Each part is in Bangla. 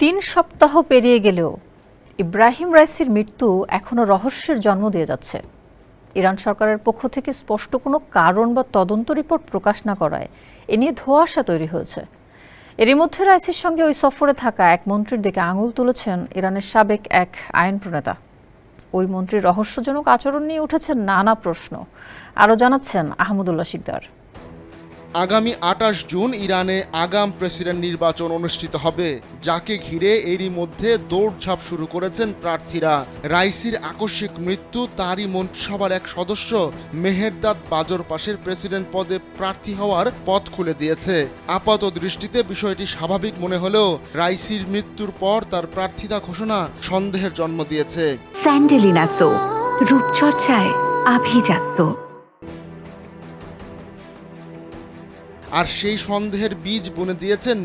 ৩ সপ্তাহ পেরিয়ে গেলেও ইব্রাহিম রাইসির মৃত্যু এখনো রহস্যের জন্ম দিয়ে যাচ্ছে। ইরান সরকারের পক্ষ থেকে স্পষ্ট কোনো কারণ বা তদন্ত রিপোর্ট প্রকাশ না করায় এ নিয়ে ধোঁয়াশা তৈরি হয়েছে। এরই মধ্যে রাইসির সঙ্গে ওই সফরে থাকা এক মন্ত্রীর দিকে আঙুল তুলেছেন ইরানের সাবেক এক আইন প্রণেতা। ওই মন্ত্রীর রহস্যজনক আচরণ নিয়ে উঠেছে নানা প্রশ্ন। আরও জানাচ্ছেন আহমদুল্লাহ শিকদার। আগামী ২৮ জুন ইরানে আগাম প্রেসিডেন্ট নির্বাচন অনুষ্ঠিত হবে, যাকে ঘিরে এরই মধ্যে দৌড়ঝাঁপ শুরু করেছেন প্রার্থীরা। রাইসির আকস্মিক মৃত্যু তারই মন্ত্রিসভার এক সদস্য মেহেরদাদ বাজরপাশের প্রেসিডেন্ট পদে প্রার্থী হওয়ার পথ খুলে দিয়েছে। আপাত দৃষ্টিতে বিষয়টি স্বাভাবিক মনে হলেও রাইসির মৃত্যুর পর তার প্রার্থিতা ঘোষণা সন্দেহের জন্ম দিয়েছে। স্যান্ডেলিনা সো, রূপচর্চায় আভিজাত্য। আর সেই সন্দেহের বীজ বুনে দিয়েছেন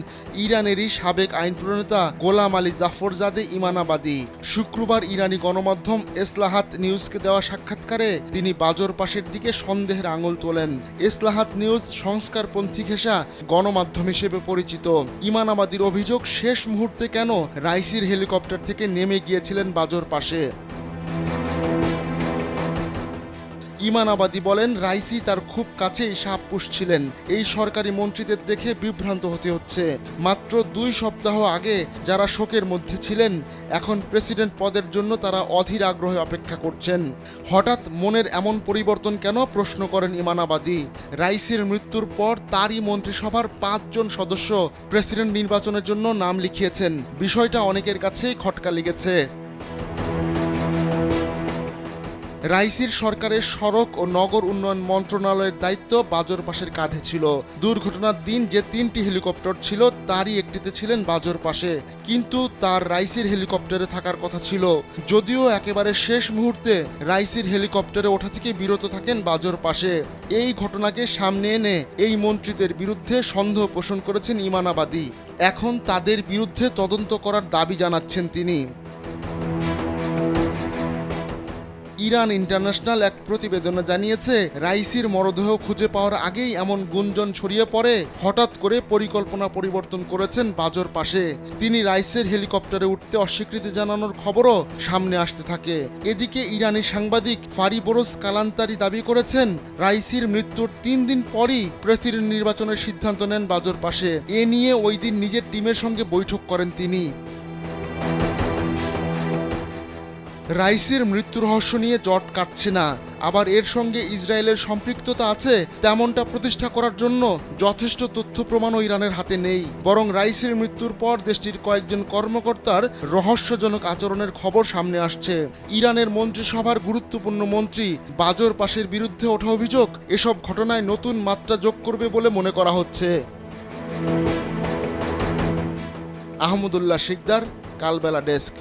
ইরানেরই সাবেক আইন প্রণেতা গোলাম আলী জাফরজাদে ইমানাবাদী। শুক্রবার ইরানি গণমাধ্যম এসলাহাত নিউজকে দেওয়া সাক্ষাৎকারে তিনি বাজরপাশের দিকে সন্দেহের আঙুল তোলেন। এসলাহাত নিউজ সংস্কারপন্থী ঘেঁষা গণমাধ্যম হিসেবে পরিচিত। ইমানাবাদীর অভিযোগ, শেষ মুহূর্তে কেন রাইসির হেলিকপ্টার থেকে নেমে গিয়েছিলেন বাজরপাশে। ইমানাবাদী বলেন, রাইসি তার খুব কাছেই সাপ পুষছিলেন। এই সরকারি মন্ত্রীদের দেখে বিভ্রান্ত হতে হচ্ছে। মাত্র ২ সপ্তাহ আগে যারা শোকের মধ্যে ছিলেন, এখন প্রেসিডেন্ট পদের জন্য তারা অধীর আগ্রহে অপেক্ষা করছেন। হঠাৎ মনের এমন পরিবর্তন কেন, প্রশ্ন করেন ইমানাবাদী। রাইসির মৃত্যুর পর তারই মন্ত্রিসভার ৫ জন সদস্য প্রেসিডেন্ট নির্বাচনের জন্য নাম লিখিয়েছেন। বিষয়টা অনেকের কাছেই খটকা লেগেছে। রাইসির সরকারের সড়ক ও নগর উন্নয়ন মন্ত্রণালয়ের দায়িত্ব বাজরপাশের কাঁধে ছিল। দুর্ঘটনার দিন যে ৩টি হেলিকপ্টার ছিল, তারই একটিতে ছিলেন বাজরপাশে। কিন্তু তার রাইসির হেলিকপ্টারে থাকার কথা ছিল। যদিও একেবারে শেষ মুহূর্তে রাইসির হেলিকপ্টারে ওঠা থেকে বিরত থাকেন বাজরপাশে। এই ঘটনাকে সামনে এনে এই মন্ত্রীদের বিরুদ্ধে সন্দেহ পোষণ করেছেন ইমানাবাদী। এখন তাদের বিরুদ্ধে তদন্ত করার দাবি জানাচ্ছেন তিনি। ইরান ইন্টারন্যাশনাল এক প্রতিবেদনে জানিয়েছে, রাইসির মরদেহ খুঁজে পাওয়ার আগেই এমন গুঞ্জন ছড়িয়ে পড়ে হঠাৎ করে পরিকল্পনা পরিবর্তন করেছেন বাজরপাশে। তিনি রাইসের হেলিকপ্টারে উঠতে অস্বীকৃতি জানানোর খবরও সামনে আসতে থাকে। এদিকে ইরানি সাংবাদিক ফারিবরস কালান্তারি দাবি করেছেন, রাইসির মৃত্যুর ৩ দিন পরই প্রেসিডেন্ট নির্বাচনের সিদ্ধান্ত নেন বাজরপাশে। এ নিয়ে ওই দিন নিজের টিমের সঙ্গে বৈঠক করেন তিনি। রাইসির মৃত্যু রহস্য নিয়ে জট কাটছে না, আবার এর সঙ্গে ইসরায়েলের সম্পৃক্ততা আছে তেমনটা প্রতিষ্ঠা করার জন্য যথেষ্ট তথ্য প্রমাণও ইরানের হাতে নেই। বরং রাইসির মৃত্যুর পর দেশটির কয়েকজন কর্মকর্তার রহস্যজনক আচরণের খবর সামনে আসছে। ইরানের মন্ত্রিসভার গুরুত্বপূর্ণ মন্ত্রী বাজরপাশের বিরুদ্ধে ওঠা অভিযোগ এসব ঘটনায় নতুন মাত্রা যোগ করবে বলে মনে করা হচ্ছে। আহমদুল্লাহ শিকদার, কালবেলা ডেস্ক।